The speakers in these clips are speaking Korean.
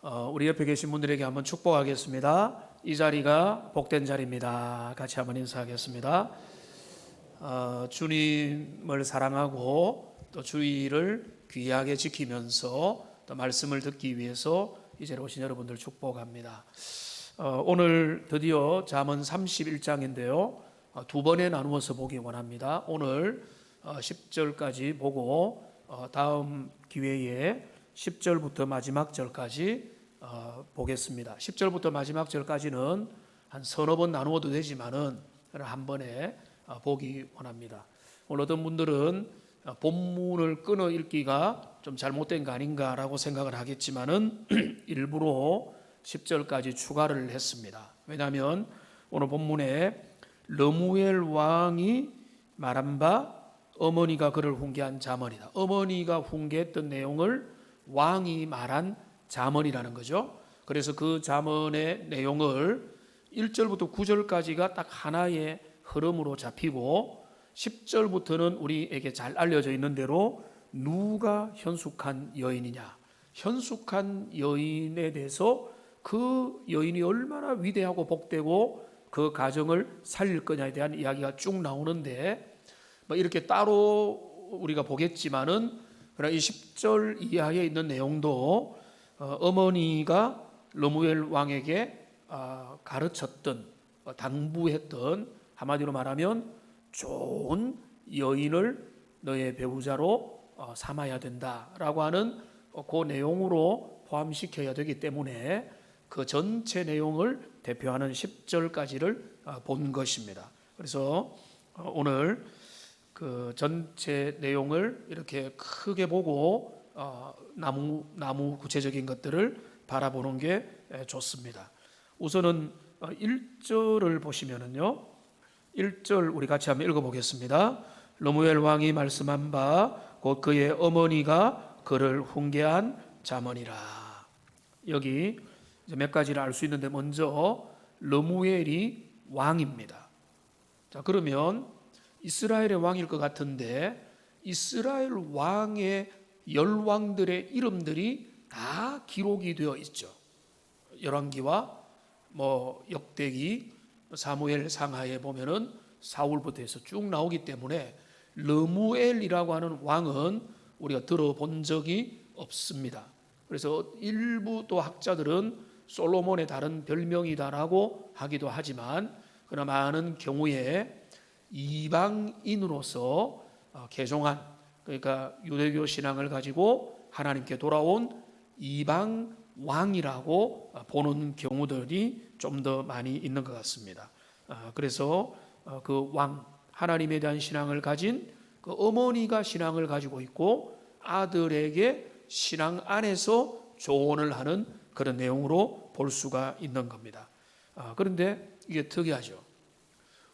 우리 옆에 계신 분들에게 한번 축복하겠습니다. 이 자리가 복된 자리입니다. 같이 한번 인사하겠습니다. 주님을 사랑하고 또 주의를 귀하게 지키면서 또 말씀을 듣기 위해서 이 자리에 오신 여러분들 축복합니다. 오늘 드디어 잠언 31장인데요. 두 번에 나누어서 보기 원합니다. 오늘 10절까지 보고 다음 기회에 10절부터 마지막 절까지 보겠습니다. 10절부터 마지막 절까지는 한 서너 번 나누어도 되지만은 한 번에 보기 원합니다. 오늘 어떤 분들은 본문을 끊어 읽기가 좀 잘못된 거 아닌가라고 생각을 하겠지만은 일부러 10절까지 추가를 했습니다. 왜냐하면 오늘 본문에 르무엘 왕이 말한 바 어머니가 그를 훈계한 잠언이다. 어머니가 훈계했던 내용을 왕이 말한 잠언이라는 거죠. 그래서 그 잠언의 내용을 1절부터 9절까지가 딱 하나의 흐름으로 잡히고 10절부터는 우리에게 잘 알려져 있는 대로 누가 현숙한 여인이냐, 현숙한 여인에 대해서 그 여인이 얼마나 위대하고 복되고 그 가정을 살릴 거냐에 대한 이야기가 쭉 나오는데 이렇게 따로 우리가 보겠지만은 이 10절 이하에 있는 내용도 어머니가 르무엘 왕에게 가르쳤던, 당부했던, 한마디로 말하면 좋은 여인을 너의 배우자로 삼아야 된다라고 하는 그 내용으로 포함시켜야 되기 때문에 그 전체 내용을 대표하는 10절까지를 본 것입니다. 그래서 오늘 그 전체 내용을 이렇게 크게 보고 나무 구체적인 것들을 바라보는 게 좋습니다. 우선은 1절을 보시면은요, 1절 우리 같이 한번 읽어보겠습니다. 르무엘 왕이 말씀한 바 곧 그의 어머니가 그를 훈계한 잠언이라. 여기 이제 몇 가지를 알 수 있는데 먼저 르무엘이 왕입니다. 자, 그러면 이스라엘의 왕일 것 같은데 이스라엘 왕의 열왕들의 이름들이 다 기록이 되어 있죠. 열왕기와 역대기, 사무엘 상하에 보면은 사울부터 해서 쭉 나오기 때문에 르무엘이라고 하는 왕은 우리가 들어본 적이 없습니다. 그래서 일부 또 학자들은 솔로몬의 다른 별명이다라고 하기도 하지만 그러나 많은 경우에 이방인으로서 개종한, 그러니까 유대교 신앙을 가지고 하나님께 돌아온 이방 왕이라고 보는 경우들이 좀 더 많이 있는 것 같습니다. 그래서 그 왕, 하나님에 대한 신앙을 가진 그 어머니가 신앙을 가지고 있고 아들에게 신앙 안에서 조언을 하는 그런 내용으로 볼 수가 있는 겁니다. 그런데 이게 특이하죠.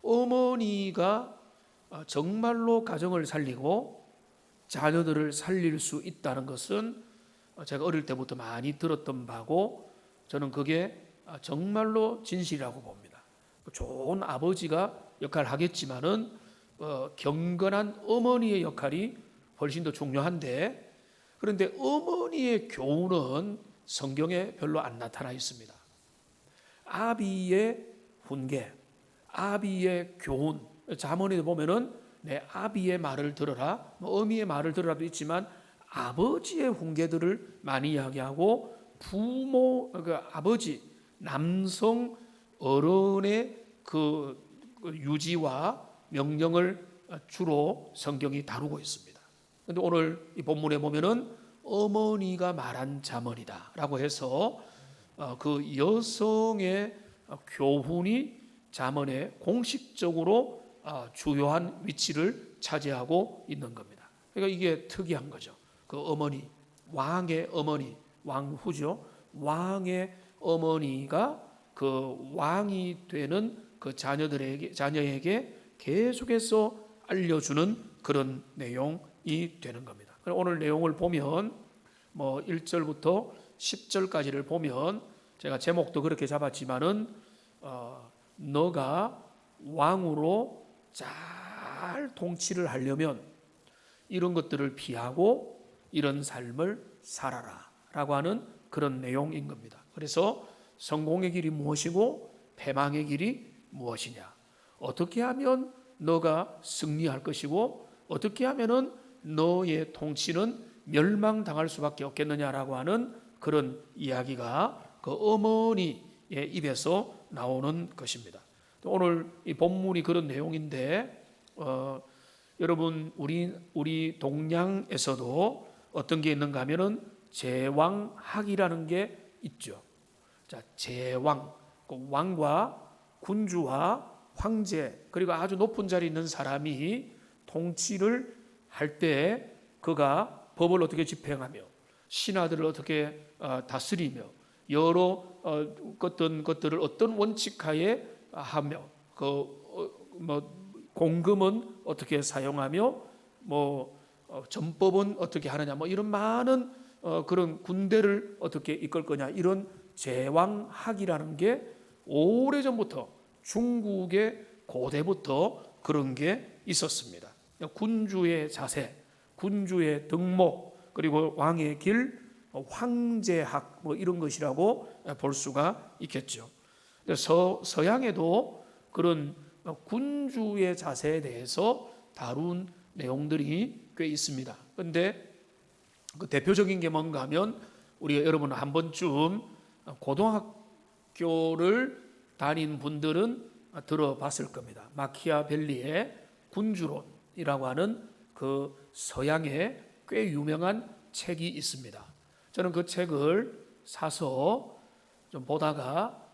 어머니가 정말로 가정을 살리고 자녀들을 살릴 수 있다는 것은 제가 어릴 때부터 많이 들었던 바고 저는 그게 정말로 진실이라고 봅니다. 좋은 아버지가 역할을 하겠지만은 경건한 어머니의 역할이 훨씬 더 중요한데, 그런데 어머니의 교훈은 성경에 별로 안 나타나 있습니다. 아비의 훈계, 아비의 교훈, 잠언에 보면은 내 아비의 말을 들어라, 어미의 말을 들어라도 있지만 아버지의 훈계들을 많이 이야기하고 부모, 아버지, 남성 어른의 그 유지와 명령을 주로 성경이 다루고 있습니다. 그런데 오늘 이 본문에 보면은 어머니가 말한 잠언이다라고 해서 그 여성의 교훈이 잠언에 공식적으로 주요한 위치를 차지하고 있는 겁니다. 그러니까 이게 특이한 거죠. 그 어머니, 왕의 어머니, 왕후죠. 왕의 어머니가 그 왕이 되는 그 자녀에게 계속해서 알려주는 그런 내용이 되는 겁니다. 오늘 내용을 보면 1절부터 10절까지를 보면 제가 제목도 그렇게 잡았지만은 너가 왕으로 잘 통치를 하려면 이런 것들을 피하고 이런 삶을 살아라 라고 하는 그런 내용인 겁니다. 그래서 성공의 길이 무엇이고 패망의 길이 무엇이냐, 어떻게 하면 너가 승리할 것이고 어떻게 하면은 너의 통치는 멸망당할 수밖에 없겠느냐라고 하는 그런 이야기가 그 어머니의 입에서 나오는 것입니다. 오늘 이 본문이 그런 내용인데 여러분 우리 동양에서도 어떤 게 있는가 하면은 제왕학이라는 게 있죠. 자, 제왕, 그 왕과 군주와 황제 그리고 아주 높은 자리에 있는 사람이 통치를 할 때 그가 법을 어떻게 집행하며 신하들을 어떻게 다스리며 여러 어떤 것들을 어떤 원칙하에 하며 공금은 어떻게 사용하며 전법은 어떻게 하느냐 이런 많은 그런 군대를 어떻게 이끌 거냐 이런 제왕학이라는 게 오래전부터 중국의 고대부터 그런 게 있었습니다. 군주의 자세, 군주의 덕목, 그리고 왕의 길, 황제학 이런 것이라고 볼 수가 있겠죠. 서양에도 그런 군주의 자세에 대해서 다룬 내용들이 꽤 있습니다. 그런데 그 대표적인 게 뭔가 하면 우리가 여러분 한 번쯤 고등학교를 다닌 분들은 들어봤을 겁니다. 마키아벨리의 군주론이라고 하는 그 서양의 꽤 유명한 책이 있습니다. 저는 그 책을 사서 좀 보다가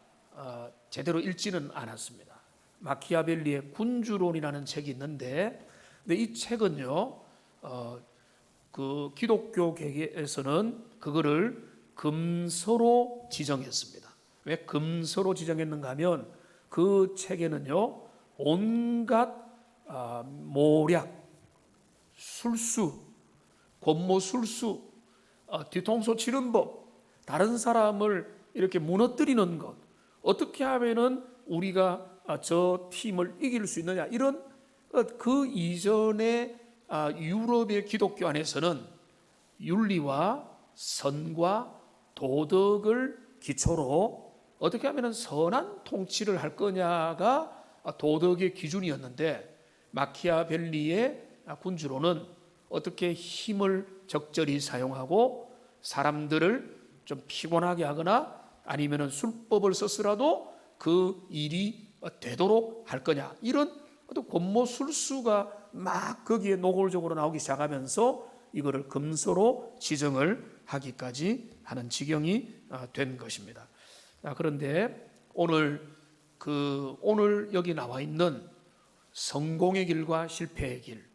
제대로 읽지는 않았습니다. 마키아벨리의 군주론이라는 책이 있는데, 근데 이 책은요, 그 기독교계에서는 그거를 금서로 지정했습니다. 왜 금서로 지정했는가 하면 그 책에는요, 온갖 모략, 술수, 권모술수, 뒤통수 치는 법, 다른 사람을 이렇게 무너뜨리는 것, 어떻게 하면은 우리가 저 팀을 이길 수 있느냐, 이런 그 이전에 유럽의 기독교 안에서는 윤리와 선과 도덕을 기초로 어떻게 하면 선한 통치를 할 거냐가 도덕의 기준이었는데, 마키아벨리의 군주론은 어떻게 힘을 적절히 사용하고 사람들을 좀 피곤하게 하거나 아니면 술법을 썼으라도 그 일이 되도록 할 거냐, 이런 어떤 권모술수가 막 거기에 노골적으로 나오기 시작하면서 이거를 금서로 지정을 하기까지 하는 지경이 된 것입니다. 그런데 오늘 여기 나와 있는 성공의 길과 실패의 길,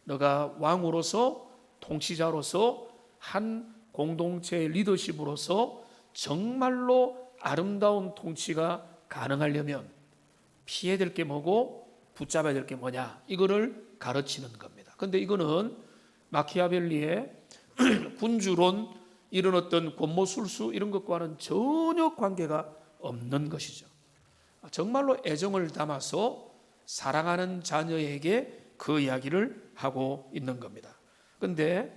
너가 왕으로서 통치자로서 한 공동체의 리더십으로서 정말로 아름다운 통치가 가능하려면 피해야 될 게 뭐고 붙잡아야 될 게 뭐냐, 이거를 가르치는 겁니다. 그런데 이거는 마키아벨리의 군주론, 이런 어떤 권모술수 이런 것과는 전혀 관계가 없는 것이죠. 정말로 애정을 담아서 사랑하는 자녀에게 그 이야기를 하고 있는 겁니다. 그런데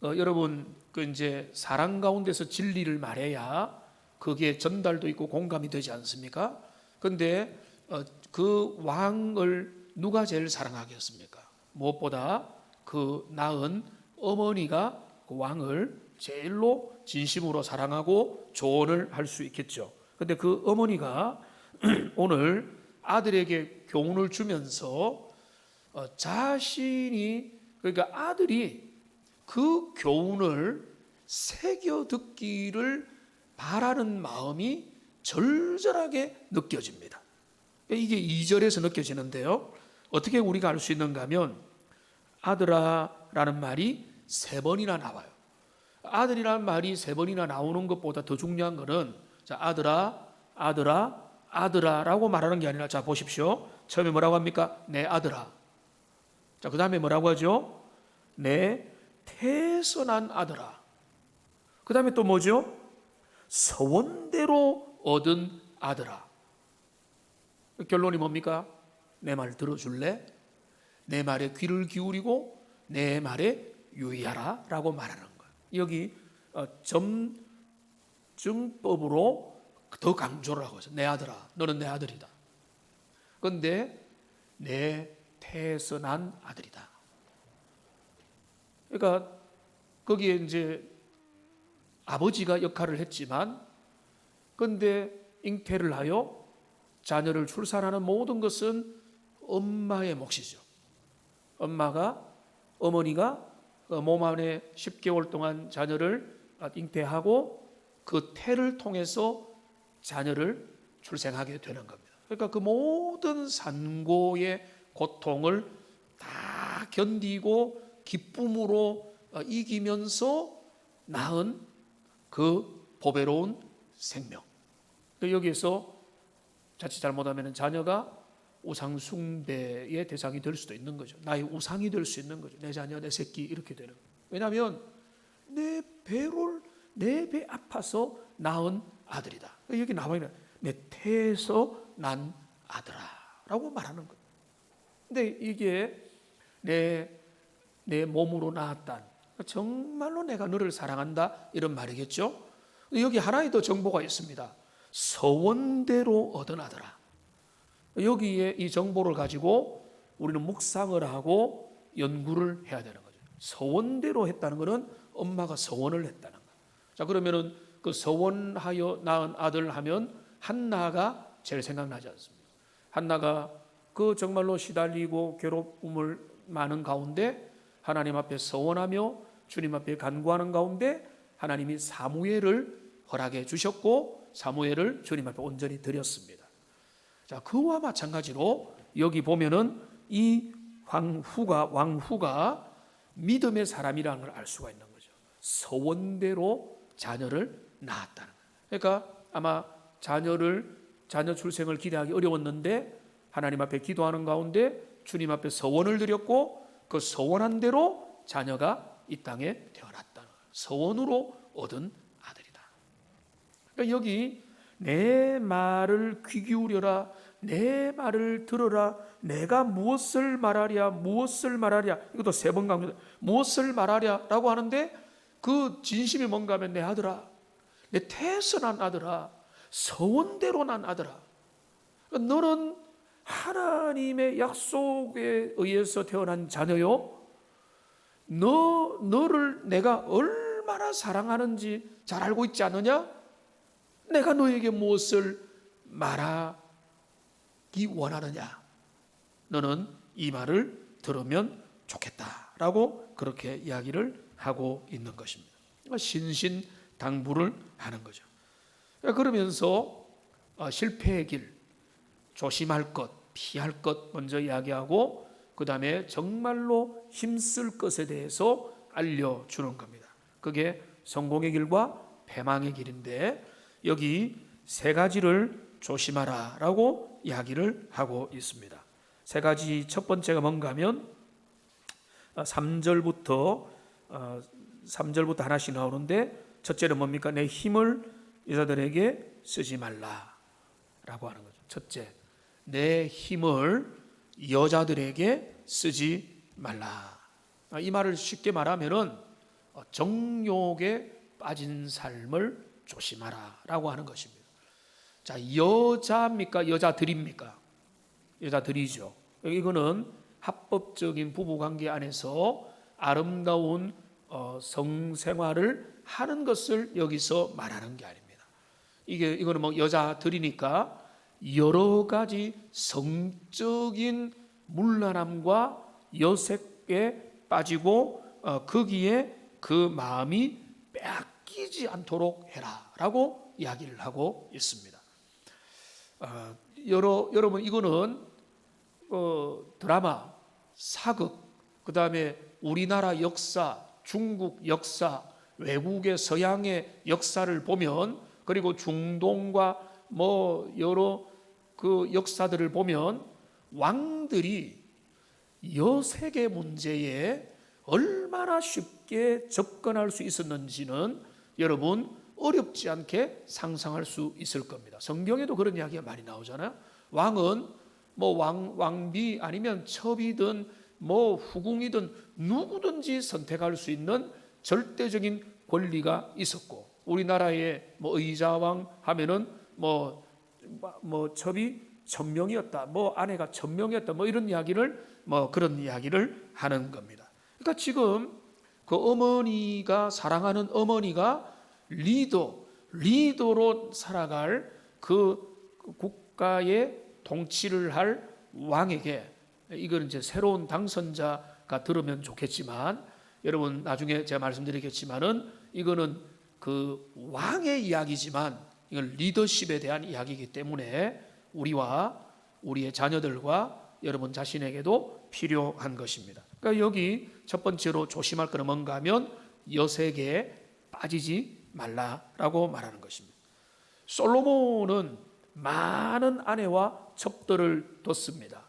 여러분 이제 사랑 가운데서 진리를 말해야 그게 전달도 있고 공감이 되지 않습니까? 그런데 그 왕을 누가 제일 사랑하겠습니까? 무엇보다 그 낳은 어머니가 그 왕을 제일로 진심으로 사랑하고 조언을 할 수 있겠죠. 그런데 그 어머니가 오늘 아들에게 교훈을 주면서 자신이, 그러니까 아들이 그 교훈을 새겨 듣기를 바라는 마음이 절절하게 느껴집니다. 이게 2절에서 느껴지는데요, 어떻게 우리가 알 수 있는가 하면 아들아 라는 말이 3번이나 나와요. 아들이라는 말이 3번이나 나오는 것보다 더 중요한 것은, 자, 아들아, 아들아, 아들아 라고 말하는 게 아니라, 자 보십시오. 처음에 뭐라고 합니까? 내 아들아. 자, 그 다음에 뭐라고 하죠? 내 태선한 아들아. 그 다음에 또 뭐죠? 서원대로 얻은 아들아. 결론이 뭡니까? 내 말 들어줄래? 내 말에 귀를 기울이고 내 말에 유의하라 라고 말하는 거예요. 여기 점증법으로 더 강조를 하고 있어요. 내 아들아, 너는 내 아들이다. 그런데 내 태에서 난 아들이다. 그러니까 거기에 이제 아버지가 역할을 했지만, 그런데 잉태를 하여 자녀를 출산하는 모든 것은 엄마의 몫이죠. 어머니가 몸 안에 10개월 동안 자녀를 잉태하고 그 태를 통해서 자녀를 출생하게 되는 겁니다. 그러니까 그 모든 산고의 고통을 다 견디고 기쁨으로 이기면서 낳은 그 보배로운 생명. 여기에서 자칫 잘못하면 자녀가 우상 숭배의 대상이 될 수도 있는 거죠. 나의 우상이 될 수 있는 거죠. 내 자녀, 내 새끼 이렇게 되는 거예요. 왜냐하면 내 배 아파서 낳은 아들이다. 여기 나와있는 내 태에서 난 아들아라고 말하는 거예요. 근데 이게 내 몸으로 낳았단, 정말로 내가 너를 사랑한다 이런 말이겠죠. 여기 하나의 더 정보가 있습니다. 서원대로 얻은 아들아. 여기에 이 정보를 가지고 우리는 묵상을 하고 연구를 해야 되는 거죠. 서원대로 했다는 것은 엄마가 서원을 했다는 거예요. 자, 그러면은 그 서원하여 낳은 아들 하면 한나가 제일 생각나지 않습니까? 한나가 그 정말로 시달리고 괴로움을 많은 가운데 하나님 앞에 서원하며 주님 앞에 간구하는 가운데 하나님이 사무엘을 허락해 주셨고 사무엘을 주님 앞에 온전히 드렸습니다. 자, 그와 마찬가지로 여기 보면은 이 왕후가 믿음의 사람이라는 걸 알 수가 있는 거죠. 서원대로 자녀를 낳았다는 거예요. 그러니까 아마 자녀 출생을 기대하기 어려웠는데 하나님 앞에 기도하는 가운데 주님 앞에 서원을 드렸고 그 서원한 대로 자녀가 이 땅에 태어났다는 거예요. 서원으로 얻은 아들이다. 그러니까 여기 내 말을 귀 기울여라, 내 말을 들어라, 내가 무엇을 말하랴, 이것도 3번 강조다. 무엇을 말하랴라고 하는데 그 진심이 뭔가 하면 내 아들아, 내 태에서 난 아들아, 서원대로 난 아들아, 너는 하나님의 약속에 의해서 태어난 자녀요, 너를 내가 얼마나 사랑하는지 잘 알고 있지 않느냐? 내가 너에게 무엇을 말하기 원하느냐? 너는 이 말을 들으면 좋겠다라고 그렇게 이야기를 하고 있는 것입니다. 신신당부를 하는 거죠. 그러면서 실패의 길, 조심할 것, 피할 것 먼저 이야기하고 그 다음에 정말로 힘쓸 것에 대해서 알려주는 겁니다. 그게 성공의 길과 패망의 길인데 여기 3가지를 조심하라 라고 이야기를 하고 있습니다. 3가지, 첫 번째가 뭔가 하면 3절부터 하나씩 나오는데 첫째는 뭡니까? 내 힘을 여자들에게 쓰지 말라 라고 하는 거죠. 첫째, 내 힘을 여자들에게 쓰지 말라. 이 말을 쉽게 말하면은 정욕에 빠진 삶을 조심하라 라고 하는 것입니다. 자, 여자입니까? 여자들입니까? 여자들이죠. 이거는 합법적인 부부관계 안에서 아름다운 성생활을 하는 것을 여기서 말하는 게 아닙니다. 이거는 뭐 여자들이니까 여러 가지 성적인 문란함과 여색에 빠지고 거기에 그 마음이 빼앗기지 않도록 해라 라고 이야기를 하고 있습니다. 여러분 이거는 드라마, 사극, 그 다음에 우리나라 역사, 중국 역사, 외국의 서양의 역사를 보면 그리고 중동과 뭐 여러 그 역사들을 보면 왕들이 여색의 문제에 얼마나 쉽게 접근할 수 있었는지는 여러분 어렵지 않게 상상할 수 있을 겁니다. 성경에도 그런 이야기가 많이 나오잖아요. 왕은 뭐 왕비 아니면 첩이든 뭐 후궁이든 누구든지 선택할 수 있는 절대적인 권리가 있었고, 우리나라의 뭐 의자왕 하면은 첩이 1000명이었다, 아내가 1000명이었다, 이런 이야기를 그런 이야기를 하는 겁니다. 그러니까 지금 그 어머니가, 사랑하는 어머니가 리더로 살아갈 그 국가의 통치를 할 왕에게, 이거는 이제 새로운 당선자가 들으면 좋겠지만, 여러분 나중에 제가 말씀드리겠지만은 이거는 그 왕의 이야기지만 이건 리더십에 대한 이야기이기 때문에 우리와 우리의 자녀들과 여러분 자신에게도 필요한 것입니다. 그러니까 여기 첫 번째로 조심할 것은 뭔가 하면 여색에 빠지지 말라라고 말하는 것입니다. 솔로몬은 많은 아내와 첩들을 뒀습니다.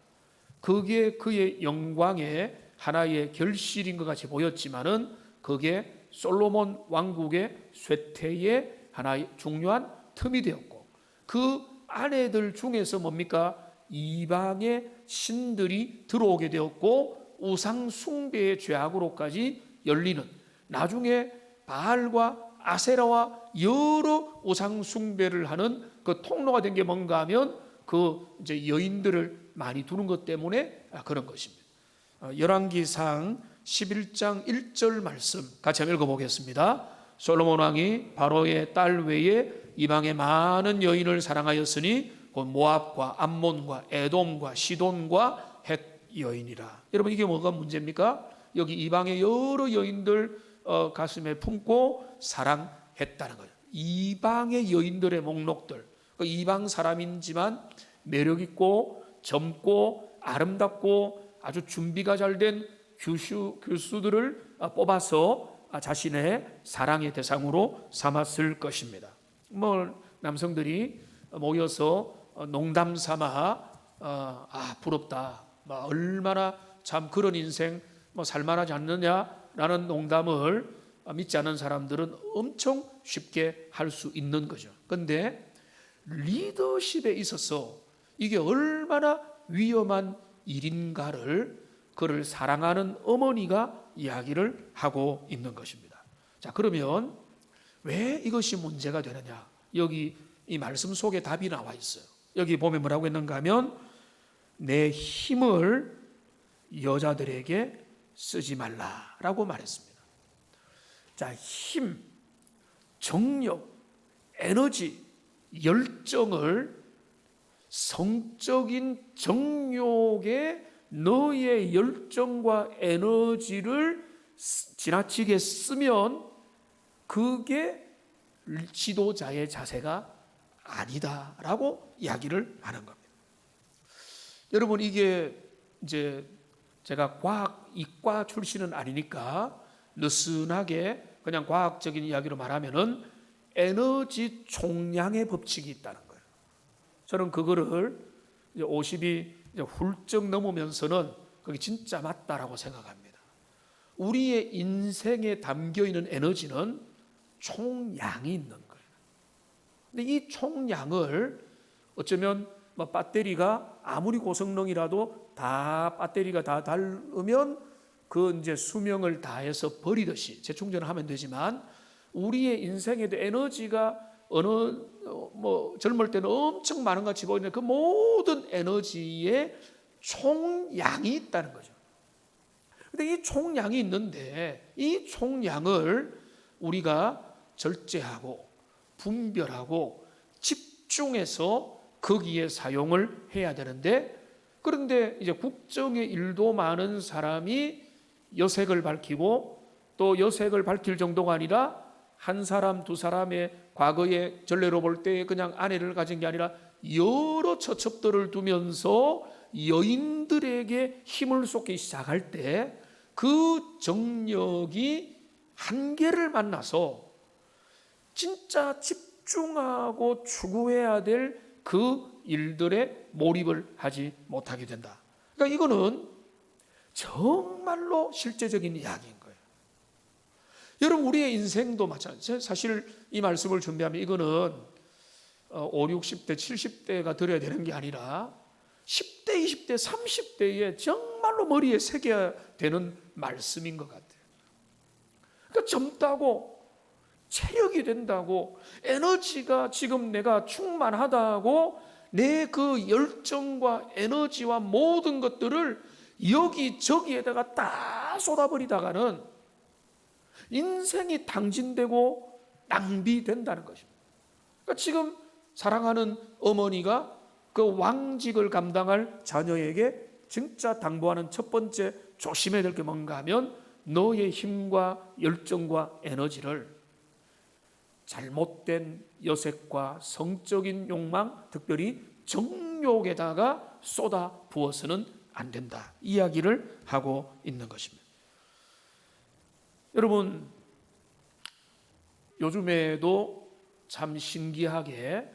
그게 그의 영광의 하나의 결실인 것 같이 보였지만은 그게 솔로몬 왕국의 쇠퇴의 하나의 중요한 틈이 되었고, 그 아내들 중에서 뭡니까? 이방의 신들이 들어오게 되었고 우상 숭배의 죄악으로까지 열리는, 나중에 바알과 아세라와 여러 우상 숭배를 하는 그 통로가 된 게 뭔가 하면 그 이제 여인들을 많이 두는 것 때문에 그런 것입니다. 열왕기상 11장 1절 말씀 같이 한번 읽어보겠습니다. 솔로몬 왕이 바로의 딸 외에 이방의 많은 여인을 사랑하였으니 곧 모압과 암몬과 에돔과 시돈과 헷 여인이라. 여러분 이게 뭐가 문제입니까? 여기 이방의 여러 여인들 가슴에 품고 사랑했다는 거예요. 이방의 여인들의 목록들, 이방 사람이지만 매력있고 젊고 아름답고 아주 준비가 잘된 교수들을 뽑아서 자신의 사랑의 대상으로 삼았을 것입니다. 남성들이 모여서 농담 삼아 부럽다, 얼마나 참 그런 인생 살만하지 않느냐라는 농담을 믿지 않는 사람들은 엄청 쉽게 할 수 있는 거죠. 그런데 리더십에 있어서 이게 얼마나 위험한 일인가를 그를 사랑하는 어머니가 이야기를 하고 있는 것입니다. 자, 그러면 왜 이것이 문제가 되느냐? 여기 이 말씀 속에 답이 나와 있어요. 여기 보면 뭐라고 했는가 하면 내 힘을 여자들에게 쓰지 말라라고 말했습니다. 자, 힘, 정력, 에너지, 열정을 성적인 정욕에 너의 열정과 에너지를 지나치게 쓰면 그게 지도자의 자세가 아니다라고 이야기를 하는 겁니다. 여러분 이게 이제 제가 과학 이과 출신은 아니니까 느슨하게 그냥 과학적인 이야기로 말하면은 에너지 총량의 법칙이 있다는 거예요. 저는 그거를 이제 50이 이제 훌쩍 넘으면서는 그게 진짜 맞다라고 생각합니다. 우리의 인생에 담겨 있는 에너지는 총량이 있는 거예요. 근데 이 총량을 어쩌면 배터리가 아무리 고성능이라도 다 배터리가 다 닳으면 그 이제 수명을 다해서 버리듯이 재충전을 하면 되지만 우리의 인생에도 에너지가 젊을 때는 엄청 많은 것 같이 보이는데 그 모든 에너지에 총량이 있다는 거죠. 근데 이 총량이 있는데 이 총량을 우리가 절제하고 분별하고 집중해서 거기에 사용을 해야 되는데, 그런데 이제 국정의 일도 많은 사람이 여색을 밝히고 또 여색을 밝힐 정도가 아니라 한 사람 두 사람의 과거의 전례로 볼 때 그냥 아내를 가진 게 아니라 여러 처첩들을 두면서 여인들에게 힘을 쏟기 시작할 때 그 정력이 한계를 만나서 진짜 집중하고 추구해야 될 그 일들에 몰입을 하지 못하게 된다. 그러니까 이거는 정말로 실제적인 이야기인 거예요. 여러분 우리의 인생도 마찬가지예요. 사실 이 말씀을 준비하면 이거는 5, 60대, 70대가 들어야 되는 게 아니라 10대, 20대, 30대에 정말로 머리에 새겨야 되는 말씀인 것 같아요. 그러니까 젊다고 체력이 된다고, 에너지가 지금 내가 충만하다고 내 그 열정과 에너지와 모든 것들을 여기저기에다가 다 쏟아버리다가는 인생이 탕진되고 낭비된다는 것입니다. 그러니까 지금 사랑하는 어머니가 그 왕직을 감당할 자녀에게 진짜 당부하는 첫 번째 조심해야 될 게 뭔가 하면, 너의 힘과 열정과 에너지를 잘못된 여색과 성적인 욕망, 특별히 정욕에다가 쏟아 부어서는 안 된다, 이야기를 하고 있는 것입니다. 여러분, 요즘에도 참 신기하게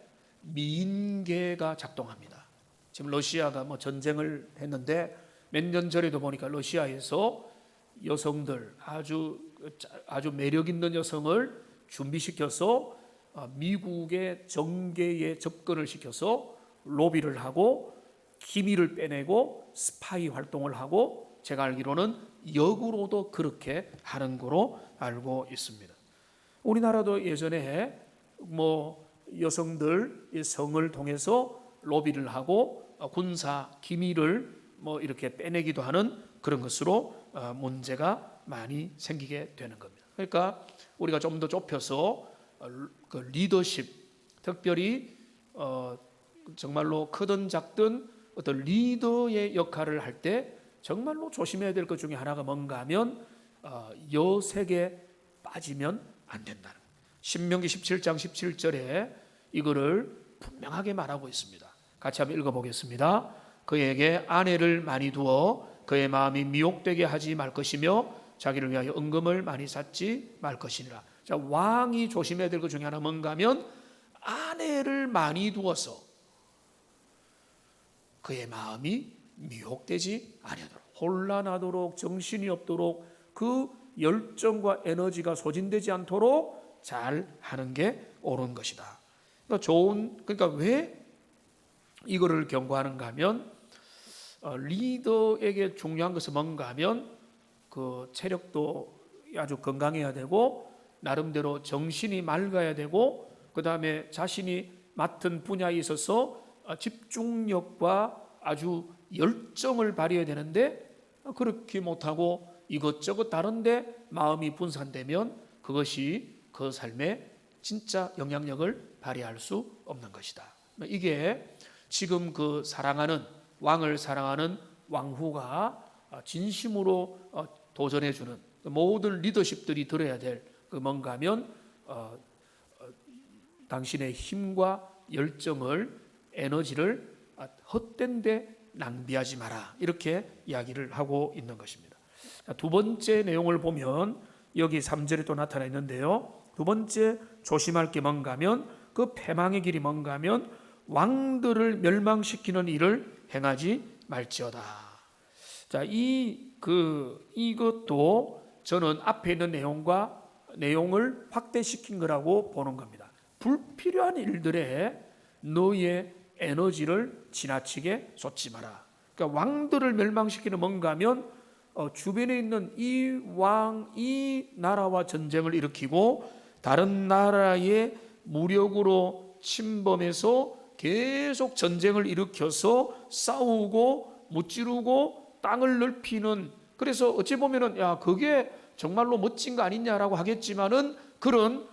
미인계가 작동합니다. 지금 러시아가 전쟁을 했는데 몇 년 전에도 보니까 러시아에서 여성들, 아주 매력 있는 여성을 준비시켜서 미국의 정계에 접근을 시켜서 로비를 하고 기밀을 빼내고 스파이 활동을 하고, 제가 알기로는 역으로도 그렇게 하는 거로 알고 있습니다. 우리나라도 예전에 여성들 성을 통해서 로비를 하고 군사 기밀을 이렇게 빼내기도 하는 그런 것으로 문제가 많이 생기게 되는 겁니다. 그러니까 우리가 좀 더 좁혀서 그 리더십, 특별히 정말로 크든 작든 어떤 리더의 역할을 할 때 정말로 조심해야 될 것 중에 하나가 뭔가 하면 여색에 빠지면 안 된다는 거예요. 신명기 17장 17절에 이거를 분명하게 말하고 있습니다. 같이 한번 읽어보겠습니다. 그에게 아내를 많이 두어 그의 마음이 미혹되게 하지 말 것이며 자기를 위하여 은금을 많이 쌓지 말 것이니라. 자, 왕이 조심해야 될 것 중에 하나 뭔가 하면 아내를 많이 두어서 그의 마음이 미혹되지 아니하도록, 혼란하도록, 정신이 없도록, 그 열정과 에너지가 소진되지 않도록 잘 하는 게 옳은 것이다. 그러니까 왜 이거를 경고하는가 하면, 리더에게 중요한 것은 뭔가 하면 그 체력도 아주 건강해야 되고, 나름대로 정신이 맑아야 되고, 그 다음에 자신이 맡은 분야에 있어서 집중력과 아주 열정을 발휘해야 되는데, 그렇게 못하고 이것저것 다른데 마음이 분산되면 그것이 그 삶에 진짜 영향력을 발휘할 수 없는 것이다. 이게 지금 그 왕을 사랑하는 왕후가 진심으로 도전해주는 모든 리더십들이 들어야 될 그 뭔가 하면 당신의 힘과 열정을, 에너지를 헛된 데 낭비하지 마라, 이렇게 이야기를 하고 있는 것입니다. 두 번째 내용을 보면 여기 3절에 또 나타나 있는데요, 두 번째 조심할 게 뭔가 하면, 그 패망의 길이 뭔가 하면 왕들을 멸망시키는 일을 행하지 말지어다. 자, 이것도 저는 앞에 있는 내용을 확대시킨 거라고 보는 겁니다. 불필요한 일들에 너의 에너지를 지나치게 쏟지 마라. 그러니까 왕들을 멸망시키는 뭔가 하면 주변에 있는 이 나라와 전쟁을 일으키고 다른 나라의 무력으로 침범해서 계속 전쟁을 일으켜서 싸우고 무찌르고 땅을 넓히는, 그래서 어찌 보면은 그게 정말로 멋진 거 아니냐라고 하겠지만은, 그런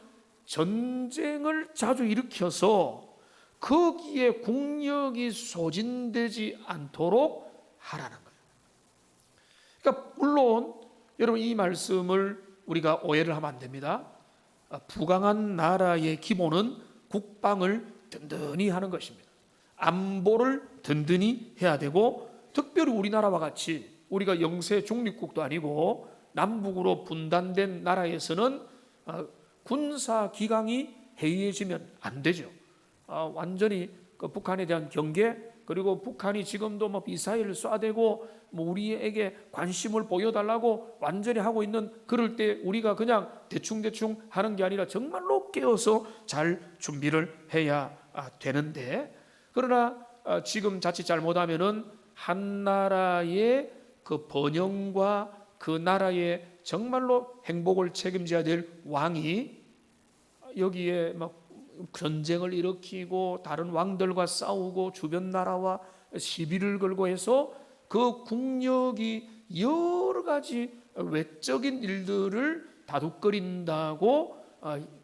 전쟁을 자주 일으켜서 거기에 국력이 소진되지 않도록 하라는 거예요. 그러니까 물론 여러분, 이 말씀을 우리가 오해를 하면 안 됩니다. 부강한 나라의 기본은 국방을 든든히 하는 것입니다. 안보를 든든히 해야 되고, 특별히 우리나라와 같이 우리가 영세 중립국도 아니고 남북으로 분단된 나라에서는 군사 기강이 해이해지면 안 되죠. 완전히 그 북한에 대한 경계, 그리고 북한이 지금도 미사일을 쏴대고 우리에게 관심을 보여달라고 완전히 하고 있는, 그럴 때 우리가 그냥 대충 하는 게 아니라 정말로 깨어서 잘 준비를 해야 되는데, 그러나 지금 자칫 잘못하면은 한 나라의 그 번영과 그 나라의 정말로 행복을 책임져야 될 왕이 여기에 막 전쟁을 일으키고 다른 왕들과 싸우고 주변 나라와 시비를 걸고 해서 그 국력이 여러 가지 외적인 일들을 다독거린다고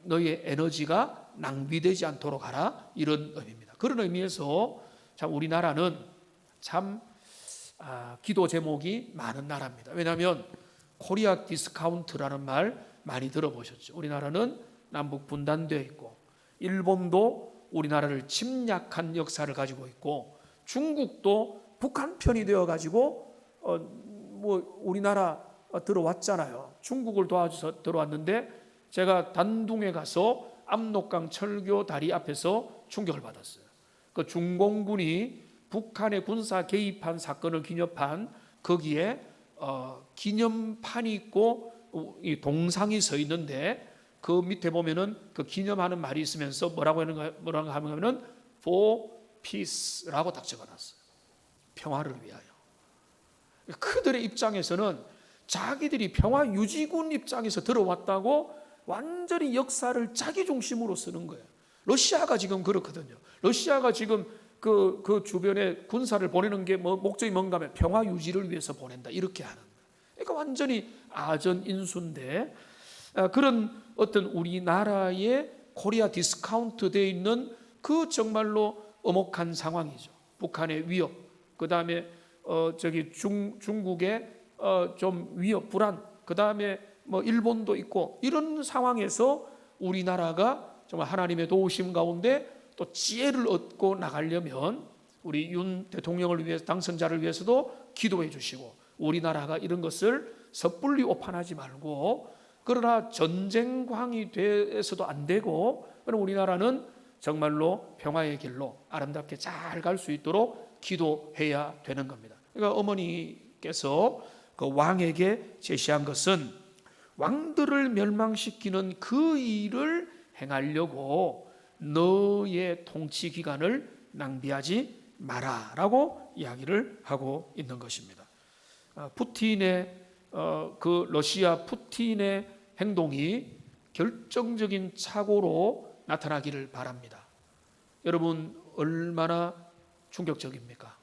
너희의 에너지가 낭비되지 않도록 하라, 이런 의미입니다. 그런 의미에서 참 우리나라는 참 기도 제목이 많은 나라입니다. 왜냐하면 코리아 디스카운트라는 말 많이 들어보셨죠. 우리나라는 남북 분단되어 있고 일본도 우리나라를 침략한 역사를 가지고 있고 중국도 북한 편이 되어 가지고 뭐 우리나라 들어왔잖아요. 중국을 도와줘서 들어왔는데 제가 단둥에 가서 압록강 철교 다리 앞에서 충격을 받았어요. 그 중공군이 북한의 군사 개입한 사건을 기념한 거기에 기념판이 있고 이 동상이 서 있는데 그 밑에 보면은 그 기념하는 말이 있으면서 뭐라고 하면은 for peace라고 딱 적어놨어요. 평화를 위하여. 그들의 입장에서는 자기들이 평화 유지군 입장에서 들어왔다고 완전히 역사를 자기 중심으로 쓰는 거예요. 러시아가 지금 그렇거든요. 러시아가 지금 그 주변에 군사를 보내는 게 목적이 뭔가 하면 평화 유지를 위해서 보낸다, 이렇게 하는 거예요. 그러니까 완전히 아전인수인데 그런 어떤 우리나라의 코리아 디스카운트 되어 있는 그 정말로 엄혹한 상황이죠. 북한의 위협, 그 다음에 중국의 좀 위협, 불안, 그 다음에 일본도 있고 이런 상황에서 우리나라가 정말 하나님의 도우심 가운데 또 지혜를 얻고 나가려면 우리 윤 대통령을 위해서, 당선자를 위해서도 기도해 주시고 우리나라가 이런 것을 섣불리 오판하지 말고, 그러나 전쟁광이 돼서도 안 되고, 그럼 우리나라는 정말로 평화의 길로 아름답게 잘 갈 수 있도록 기도해야 되는 겁니다. 그러니까 어머니께서 그 왕에게 제시한 것은 왕들을 멸망시키는 그 일을 행하려고 너의 통치 기간을 낭비하지 마라라고 이야기를 하고 있는 것입니다. 푸틴의 그 러시아 푸틴의 행동이 결정적인 착오로 나타나기를 바랍니다. 여러분 얼마나 충격적입니까?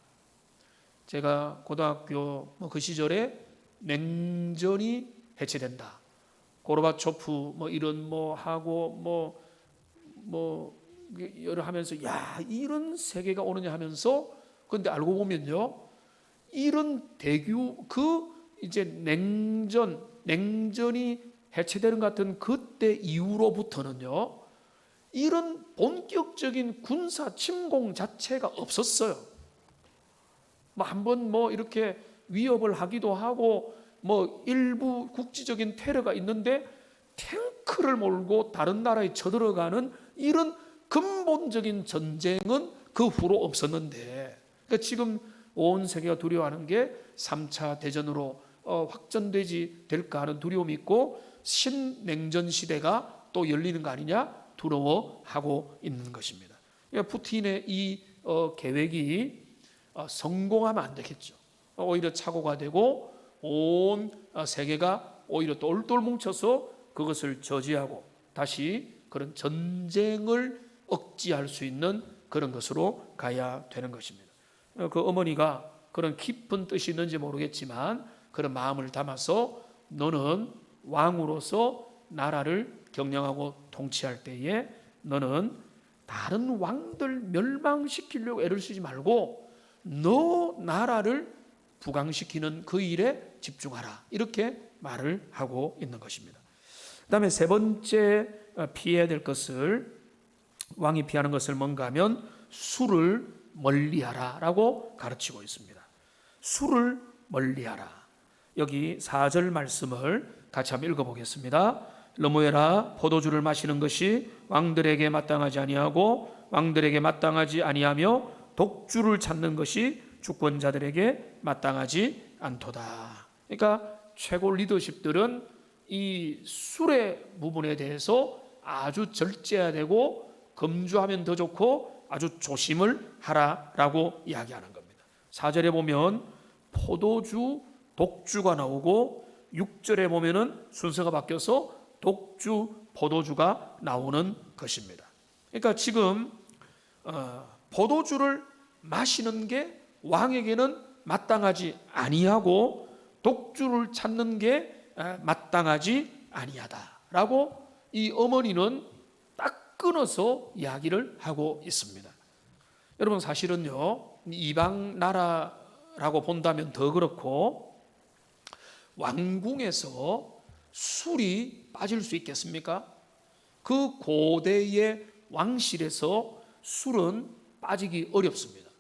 제가 고등학교 그 시절에 냉전이 해체된다, 고르바초프 이런 하고 여러 하면서 야 이런 세계가 오느냐 하면서, 근데 알고 보면요 이런 이제 냉전이 해체되는 것 같은 그때 이후로부터는요 이런 본격적인 군사 침공 자체가 없었어요. 한번 이렇게 위협을 하기도 하고 일부 국지적인 테러가 있는데 탱크를 몰고 다른 나라에 쳐들어가는 이런 근본적인 전쟁은 그 후로 없었는데, 그러니까 지금 온 세계가 두려워하는 게 3차 대전으로 확전되지 될까 하는 두려움이 있고 신냉전 시대가 또 열리는 거 아니냐 두려워하고 있는 것입니다. 그러니까 푸틴의 이 계획이 성공하면 안 되겠죠. 오히려 착오가 되고 온 세계가 오히려 똘똘 뭉쳐서 그것을 저지하고 다시 그런 전쟁을 억제할 수 있는 그런 것으로 가야 되는 것입니다. 그 어머니가 그런 깊은 뜻이 있는지 모르겠지만 그런 마음을 담아서 너는 왕으로서 나라를 경영하고 통치할 때에 너는 다른 왕들 멸망시키려고 애를 쓰지 말고 너 나라를 부강시키는 그 일에 집중하라, 이렇게 말을 하고 있는 것입니다. 그 다음에 세 번째 피해야 될 것을, 왕이 피하는 것을 뭔가 하면 술을 멀리하라 라고 가르치고 있습니다. 술을 멀리하라. 여기 4절 말씀을 같이 한번 읽어보겠습니다. 러무에라, 포도주를 마시는 것이 왕들에게 마땅하지 아니하고 왕들에게 마땅하지 아니하며 독주를 찾는 것이 주권자들에게 마땅하지 않도다. 그러니까 최고 리더십들은 이 술의 부분에 대해서 아주 절제해야 되고 금주하면 더 좋고 아주 조심을 하라라고 이야기하는 겁니다. 4절에 보면 포도주, 독주가 나오고 6절에 보면은 순서가 바뀌어서 독주, 포도주가 나오는 것입니다. 그러니까 지금 포도주를 마시는 게 왕에게는 마땅하지 아니하고 독주를 찾는 게 마땅하지 아니하다라고 이 어머니는 딱 끊어서 이야기를 하고 있습니다. 여러분, 사실은요, 이방 나라라고 본다면 더 그렇고 왕궁에서 술이 빠질 수 있겠습니까? 그 고대의 왕실에서 술은 빠지기 어렵습니다.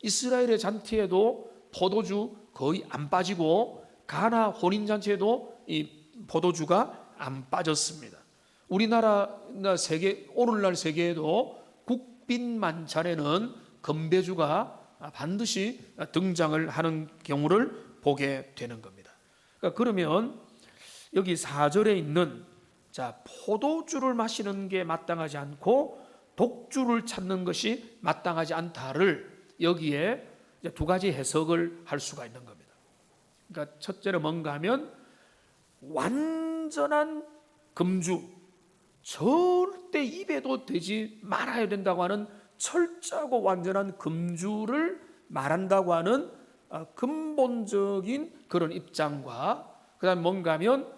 이스라엘의 잔치에도 포도주 거의 안 빠지고 가나 혼인잔치에도 이 포도주가 안 빠졌습니다. 우리나라 세계, 오늘날 세계에도 국빈 만찬에는 건배주가 반드시 등장을 하는 경우를 보게 되는 겁니다. 그러면 여기 4절에 있는 포도주를 마시는 게 마땅하지 않고 독주를 찾는 것이 마땅하지 않다를 여기에 두 가지 해석을 할 수가 있는 겁니다. 그러니까 첫째는 뭔가 하면 완전한 금주, 절대 입에도 대지 말아야 된다고 하는 철저하고 완전한 금주를 말한다고 하는 근본적인 그런 입장과, 그 다음에 뭔가 하면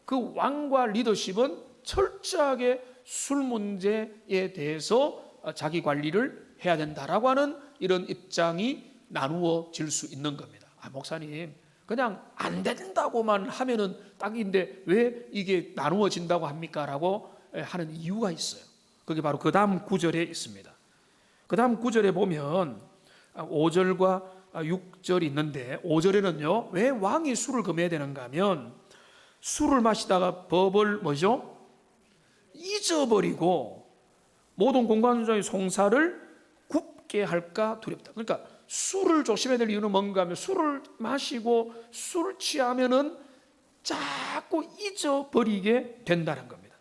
그 왕과 리더십은 철저하게 술 문제에 대해서 자기 관리를 해야 된다라고 하는 이런 입장이 나누어질 수 있는 겁니다. 목사님, 그냥 안 된다고만 하면은 딱인데 왜 이게 나누어진다고 합니까? 라고 하는 이유가 있어요. 그게 바로 그 다음 구절에 있습니다. 그 다음 구절에 보면 5절과 6절이 있는데, 5절에는요, 왜 왕이 술을 금해야 되는가 하면 술을 마시다가 법을 뭐죠? 잊어버리고 모든 공관수장의 송사를 굽게 할까 두렵다. 그러니까 술을 조심해야 될 이유는 뭔가 하면 술을 마시고 술 취하면은 자꾸 잊어버리게 된다는 겁니다.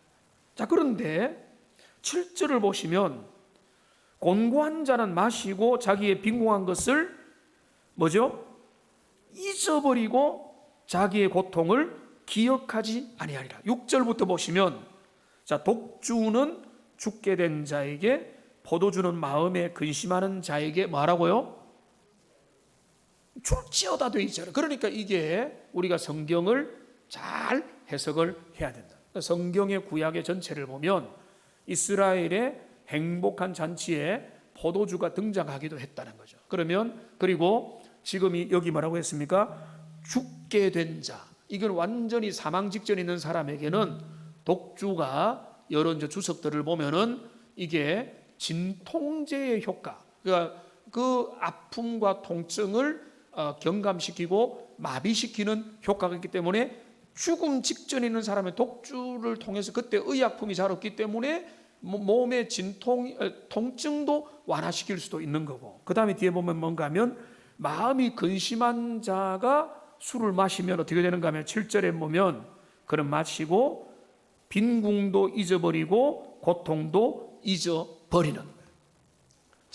그런데 7절을 보시면 곤고한 자는 마시고 자기의 빈궁한 것을 뭐죠? 잊어버리고 자기의 고통을 기억하지 아니하리라. 6절부터 보시면 독주는 죽게 된 자에게, 포도주는 마음에 근심하는 자에게 뭐라고요? 줄지어다 돼 있잖아요. 그러니까 이게 우리가 성경을 잘 해석을 해야 된다. 성경의 구약의 전체를 보면 이스라엘의 행복한 잔치에 포도주가 등장하기도 했다는 거죠. 그러면 그리고 지금이 여기 뭐라고 했습니까? 죽게 된 자, 이건 완전히 사망 직전에 있는 사람에게는 독주가 여러 이제 주석들을 보면은 이게 진통제의 효과, 그러니까 그 아픔과 통증을 경감시키고 마비시키는 효과가 있기 때문에 죽음 직전에 있는 사람의 독주를 통해서 그때 의약품이 잘 없기 때문에 몸의 통증도 완화시킬 수도 있는 거고, 그 다음에 뒤에 보면 뭔가 하면 마음이 근심한 자가 술을 마시면 어떻게 되는가 하면 7절에 보면 그는 마시고 빈궁도 잊어버리고 고통도 잊어버리는 거예요.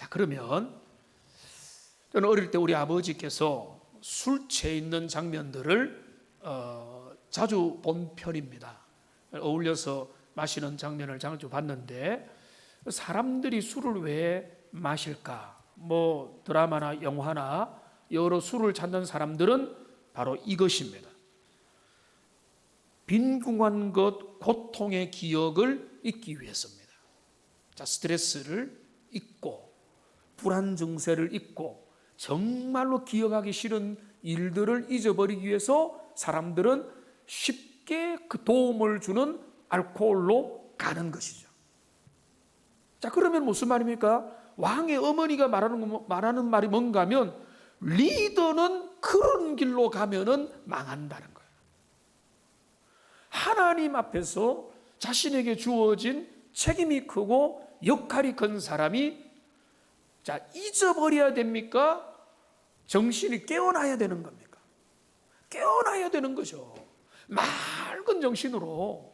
그러면 저는 어릴 때 우리 아버지께서 술 취해 있는 장면들을 자주 본 편입니다. 어울려서 마시는 장면을 자주 봤는데, 사람들이 술을 왜 마실까? 뭐 드라마나 영화나 여러 술을 찾는 사람들은 바로 이것입니다. 빈궁한 것, 고통의 기억을 잊기 위해서입니다. 스트레스를 잊고 불안 증세를 잊고 정말로 기억하기 싫은 일들을 잊어버리기 위해서 사람들은 쉽게 그 도움을 주는 알코올로 가는 것이죠. 그러면 무슨 말입니까? 왕의 어머니가 말하는 말이 뭔가 하면 리더는 그런 길로 가면은 망한다는 거예요. 하나님 앞에서 자신에게 주어진 책임이 크고 역할이 큰 사람이 잊어버려야 됩니까? 정신이 깨어나야 되는 겁니까? 깨어나야 되는 거죠. 맑은 정신으로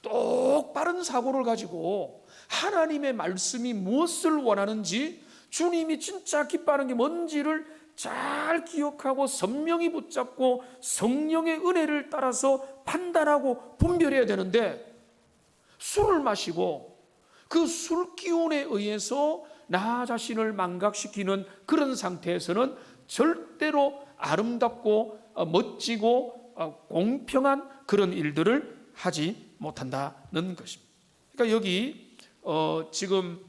똑바른 사고를 가지고 하나님의 말씀이 무엇을 원하는지, 주님이 진짜 기뻐하는 게 뭔지를 잘 기억하고 선명히 붙잡고 성령의 은혜를 따라서 판단하고 분별해야 되는데, 술을 마시고 그 술 기운에 의해서 나 자신을 망각시키는 그런 상태에서는 절대로 아름답고 멋지고 공평한 그런 일들을 하지 못한다는 것입니다. 그러니까 여기 지금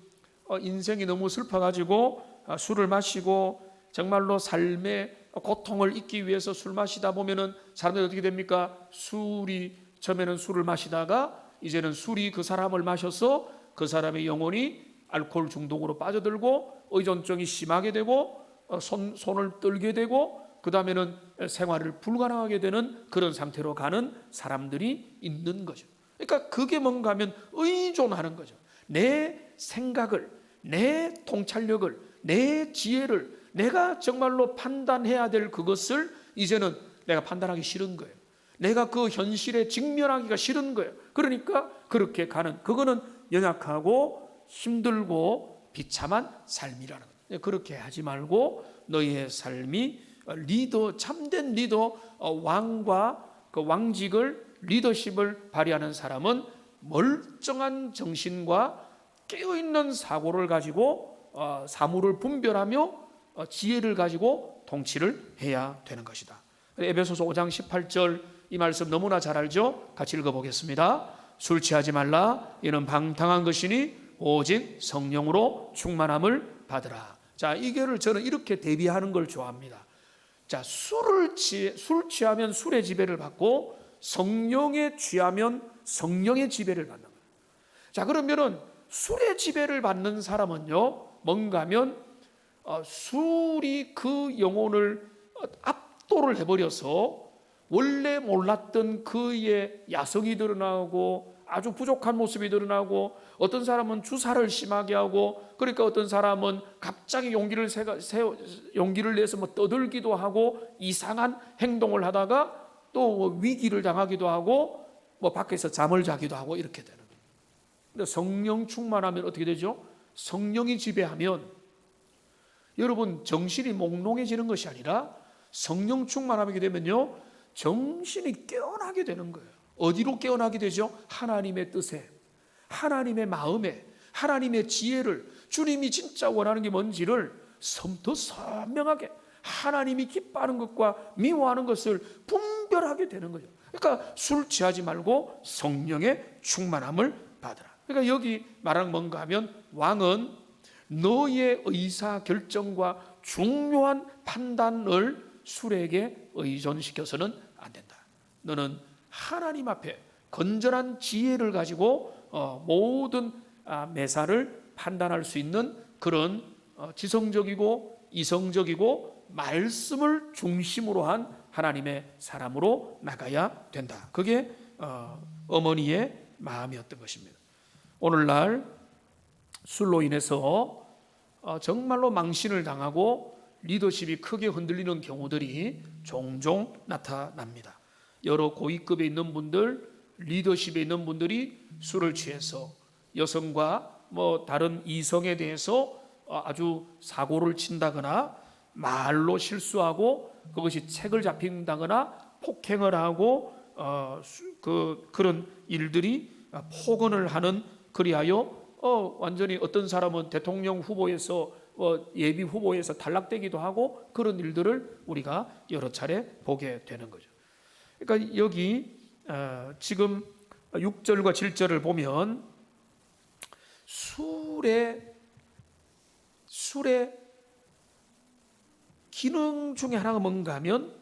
인생이 너무 슬퍼가지고 술을 마시고 정말로 삶의 고통을 잊기 위해서 술 마시다 보면은 사람들이 어떻게 됩니까? 술이 처음에는 술을 마시다가 이제는 술이 그 사람을 마셔서 그 사람의 영혼이 알코올 중독으로 빠져들고 의존증이 심하게 되고 손을 떨게 되고 그 다음에는 생활을 불가능하게 되는 그런 상태로 가는 사람들이 있는 거죠. 그러니까 그게 뭔가 하면 의존하는 거죠. 내 생각을, 내 통찰력을, 내 지혜를 내가 정말로 판단해야 될 그것을 이제는 내가 판단하기 싫은 거예요. 내가 그 현실에 직면하기가 싫은 거예요. 그러니까 그렇게 가는, 그거는 연약하고 힘들고 비참한 삶이라는 거예요. 그렇게 하지 말고 너희의 삶이 참된 리더, 왕과 그 왕직을, 리더십을 발휘하는 사람은 멀쩡한 정신과 깨어있는 사고를 가지고 사물을 분별하며 지혜를 가지고 통치를 해야 되는 것이다. 에베소서 5장 18절 이 말씀 너무나 잘 알죠? 같이 읽어보겠습니다. 술 취하지 말라. 이는 방탕한 것이니 오직 성령으로 충만함을 받으라. 자, 이거를 저는 이렇게 대비하는 걸 좋아합니다. 자, 술 취하면 술의 지배를 받고 성령에 취하면 성령의 지배를 받는 거예요. 자, 그러면은 술의 지배를 받는 사람은요, 뭔가 하면 술이 그 영혼을 압도를 해버려서 원래 몰랐던 그의 야성이 드러나고 아주 부족한 모습이 드러나고 어떤 사람은 주사를 심하게 하고 그러니까 어떤 사람은 갑자기 용기를 내서 뭐 떠들기도 하고 이상한 행동을 하다가 또 위기를 당하기도 하고 뭐 밖에서 잠을 자기도 하고 이렇게 되는 거예요. 근데 성령 충만하면 어떻게 되죠? 성령이 지배하면 여러분 정신이 몽롱해지는 것이 아니라 성령 충만하게 되면요 정신이 깨어나게 되는 거예요. 어디로 깨어나게 되죠? 하나님의 뜻에, 하나님의 마음에, 하나님의 지혜를, 주님이 진짜 원하는 게 뭔지를 더 선명하게 하나님이 기뻐하는 것과 미워하는 것을 분별하게 되는 거죠. 그러니까 술 취하지 말고 성령의 충만함을 받으라. 그러니까 여기 말하는 뭔가 하면 왕은 너의 의사 결정과 중요한 판단을 술에게 의존시켜서는 안 된다. 너는 하나님 앞에 건전한 지혜를 가지고 모든 매사를 판단할 수 있는 그런 지성적이고 이성적이고 말씀을 중심으로 한 하나님의 사람으로 나가야 된다. 그게 어머니의 마음이었던 것입니다. 오늘날 술로 인해서 정말로 망신을 당하고 리더십이 크게 흔들리는 경우들이 종종 나타납니다. 여러 고위급에 있는 분들, 리더십에 있는 분들이 술을 취해서 여성과 뭐 다른 이성에 대해서 아주 사고를 친다거나 말로 실수하고 그것이 책을 잡힌다거나 폭행을 하고 그런 일들이 폭언을 하는 그리하여 완전히 어떤 사람은 대통령 후보에서 예비 후보에서 탈락되기도 하고 그런 일들을 우리가 여러 차례 보게 되는 거죠. 그러니까 여기 지금 6절과 7절을 보면 술의 기능 중에 하나가 뭔가 하면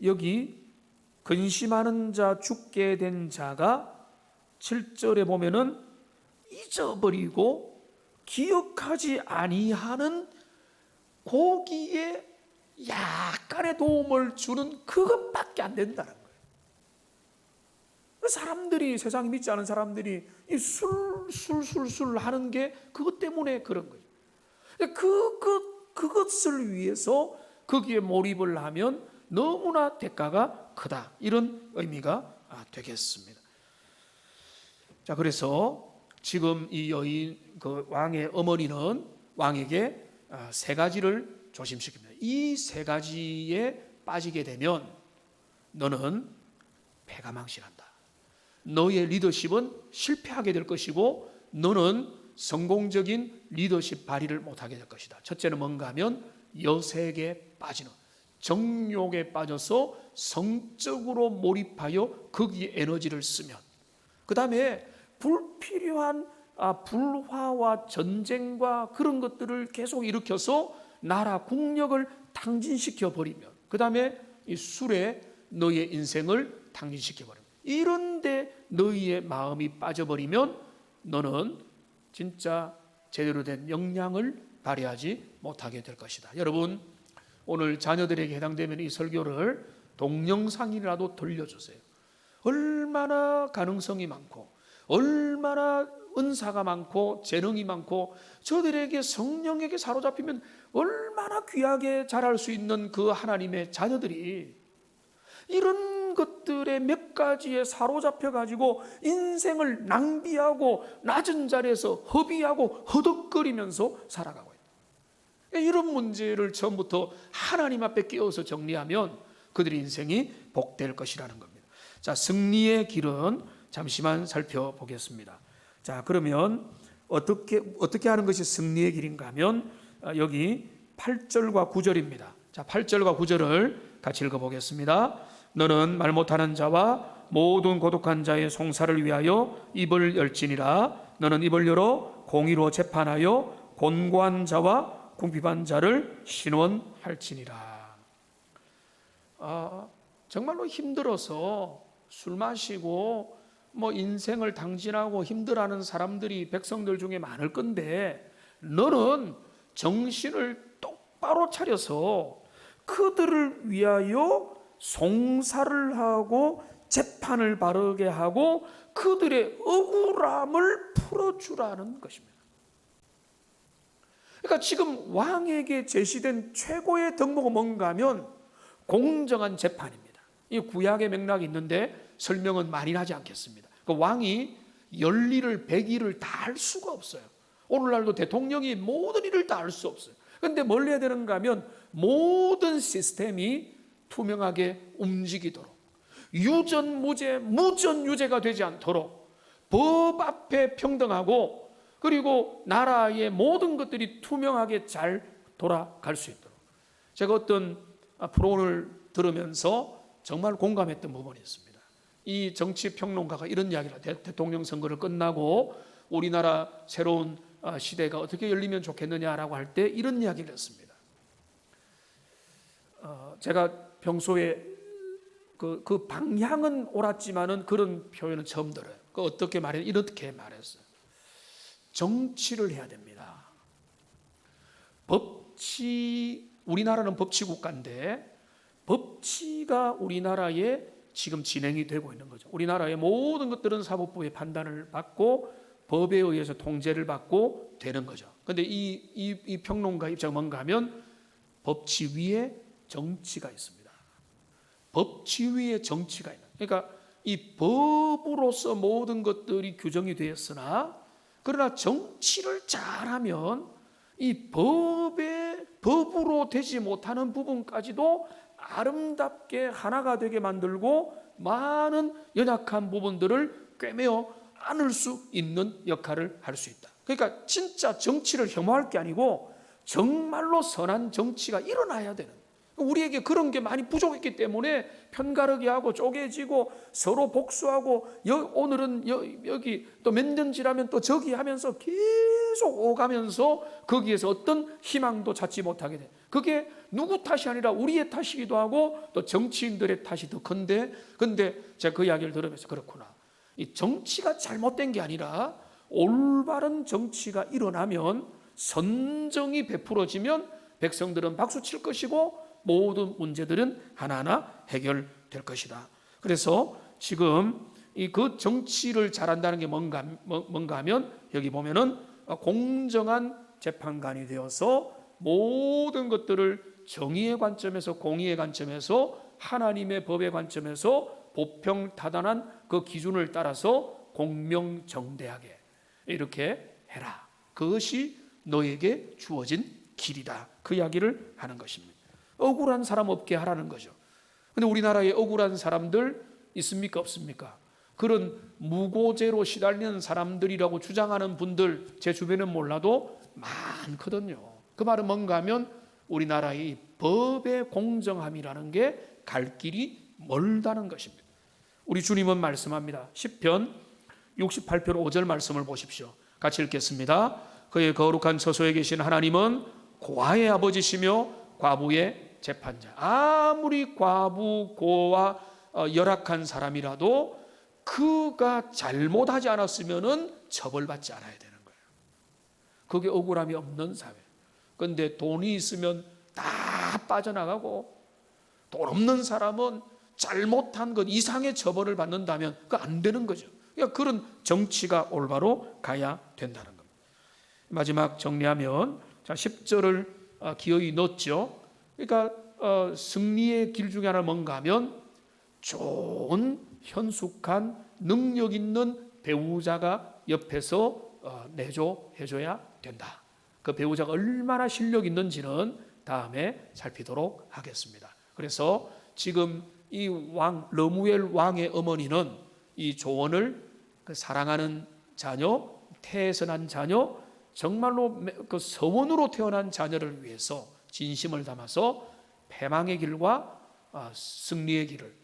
여기 근심하는 자 죽게 된 자가 7절에 보면은 잊어버리고 기억하지 아니하는 고기에 약간의 도움을 주는 그것밖에 안 된다는 거예요. 사람들이, 세상 믿지 않은 사람들이 이 술 하는 게 그것 때문에 그런 거죠. 그것을 위해서 거기에 몰입을 하면 너무나 대가가 크다. 이런 의미가 되겠습니다. 자, 그래서 지금 이 여인, 그 왕의 어머니는 왕에게 세 가지를 조심시킵니다. 이 세 가지에 빠지게 되면 너는 패가 망신한다. 너의 리더십은 실패하게 될 것이고 너는 성공적인 리더십 발휘를 못하게 될 것이다. 첫째는 뭔가 하면 여색에 빠지는, 정욕에 빠져서 성적으로 몰입하여 거기에 에너지를 쓰면, 그 다음에 불필요한 불화와 전쟁과 그런 것들을 계속 일으켜서 나라 국력을 탕진시켜 버리면, 그 다음에 이 술에 너의 인생을 탕진시켜 버리면, 이런데 너희의 마음이 빠져버리면 너는 진짜 제대로 된 역량을 발휘하지 못하게 될 것이다. 여러분, 오늘 자녀들에게 해당되면 이 설교를 동영상이라도 들려주세요. 얼마나 가능성이 많고 얼마나 은사가 많고 재능이 많고 저들에게 성령에게 사로잡히면 얼마나 귀하게 자랄 수 있는 그 하나님의 자녀들이 이런 것들의 몇 가지에 사로잡혀 가지고 인생을 낭비하고 낮은 자리에서 허비하고 허덕거리면서 살아가고 있다. 이런 문제를 처음부터 하나님 앞에 끼워서 정리하면 그들의 인생이 복될 것이라는 겁니다. 자, 승리의 길은 잠시만 살펴보겠습니다. 자, 그러면 어떻게 하는 것이 승리의 길인가 하면 여기 8절과 9절입니다. 자, 8절과 9절을 같이 읽어보겠습니다. 너는 말 못하는 자와 모든 고독한 자의 송사를 위하여 입을 열지니라. 너는 입을 열어 공의로 재판하여 곤고한 자와 궁핍한 자를 신원할지니라. 정말로 힘들어서 술 마시고 인생을 당진하고 힘들어하는 사람들이 백성들 중에 많을 건데, 너는 정신을 똑바로 차려서 그들을 위하여 송사를 하고 재판을 바르게 하고 그들의 억울함을 풀어주라는 것입니다. 그러니까 지금 왕에게 제시된 최고의 덕목은 뭔가 하면 공정한 재판입니다. 이 구약의 맥락이 있는데 설명은 많이 하지 않겠습니다. 그 왕이 열일을 백일을 다 할 수가 없어요. 오늘날도 대통령이 모든 일을 다 할 수 없어요. 그런데 뭘 해야 되는가 하면 모든 시스템이 투명하게 움직이도록, 유전무죄, 무전유죄가 되지 않도록 법 앞에 평등하고, 그리고 나라의 모든 것들이 투명하게 잘 돌아갈 수 있도록. 제가 어떤 프로를 들으면서 정말 공감했던 부분이 있습니다. 이 정치평론가가 이런 이야기를 해요. 대통령 선거를 끝나고 우리나라 새로운 시대가 어떻게 열리면 좋겠느냐라고 할 때 이런 이야기를 했습니다. 제가 평소에 그 방향은 옳았지만은 그런 표현은 처음 들어요. 어떻게 말해요? 이렇게 말했어요. 정치를 해야 됩니다. 우리나라는 법치국가인데 법치가 우리나라에 지금 진행이 되고 있는 거죠. 우리나라의 모든 것들은 사법부의 판단을 받고 법에 의해서 통제를 받고 되는 거죠. 그런데 이 평론가 입장은 뭔가 하면 법치 위에 정치가 있습니다. 법치 위에 정치가 있는. 그러니까 이 법으로서 모든 것들이 규정이 되었으나, 그러나 정치를 잘하면 이 법으로 되지 못하는 부분까지도 아름답게 하나가 되게 만들고 많은 연약한 부분들을 꿰매어 안을 수 있는 역할을 할 수 있다. 그러니까 진짜 정치를 혐오할 게 아니고 정말로 선한 정치가 일어나야 되는, 우리에게 그런 게 많이 부족했기 때문에 편가르기 하고 쪼개지고 서로 복수하고 오늘은 여기 또 몇 년 지나면 또 저기 하면서 계속 오가면서 거기에서 어떤 희망도 찾지 못하게 돼. 그게 누구 탓이 아니라 우리의 탓이기도 하고 또 정치인들의 탓이 더 큰데, 근데 제가 그 이야기를 들으면서 그렇구나. 이 정치가 잘못된 게 아니라 올바른 정치가 일어나면, 선정이 베풀어지면 백성들은 박수 칠 것이고 모든 문제들은 하나하나 해결될 것이다. 그래서 지금 그 정치를 잘한다는 게 뭔가 하면 여기 보면은 공정한 재판관이 되어서 모든 것들을 정의의 관점에서, 공의의 관점에서, 하나님의 법의 관점에서 보평타단한 그 기준을 따라서 공명정대하게 이렇게 해라. 그것이 너에게 주어진 길이다. 그 이야기를 하는 것입니다. 억울한 사람 없게 하라는 거죠. 근데 우리나라에 억울한 사람들 있습니까? 없습니까? 그런 무고죄로 시달리는 사람들이라고 주장하는 분들 제 주변은 몰라도 많거든요. 그 말은 뭔가 하면 우리나라의 법의 공정함이라는 게 갈 길이 멀다는 것입니다. 우리 주님은 말씀합니다. 시편 68편 5절 말씀을 보십시오. 같이 읽겠습니다. 그의 거룩한 처소에 계신 하나님은 고아의 아버지시며 과부의 재판자. 아무리 과부, 고아, 열악한 사람이라도 그가 잘못하지 않았으면은 처벌받지 않아야 되는 거예요. 그게 억울함이 없는 사회. 그런데 돈이 있으면 다 빠져나가고, 돈 없는 사람은 잘못한 것 이상의 처벌을 받는다면 그거 안 되는 거죠. 그러니까 그런 정치가 올바로 가야 된다는 겁니다. 마지막 정리하면, 자, 10절을 기어이 넣었죠. 그러니까 승리의 길 중에 하나 뭔가 하면 좋은 현숙한 능력 있는 배우자가 옆에서 내조해줘야 된다. 그 배우자가 얼마나 실력 있는지는 다음에 살피도록 하겠습니다. 그래서 지금 이 왕 러무엘 왕의 어머니는 이 조언을 사랑하는 자녀, 태에서 난 자녀, 정말로 그 서원으로 태어난 자녀를 위해서 진심을 담아서 패망의 길과 승리의 길을,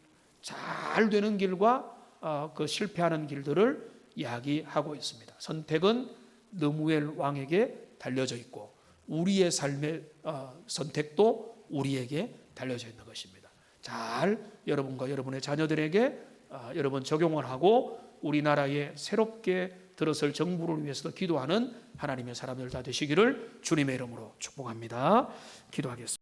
잘 되는 길과 그 실패하는 길들을 이야기하고 있습니다. 선택은 러무엘 왕에게 달려져 있고 우리의 삶의 선택도 우리에게 달려져 있는 것입니다. 잘 여러분과 여러분의 자녀들에게 여러분 적용을 하고 우리나라에 새롭게 들어설 정부를 위해서도 기도하는 하나님의 사람들 다 되시기를 주님의 이름으로 축복합니다. 기도하겠습니다.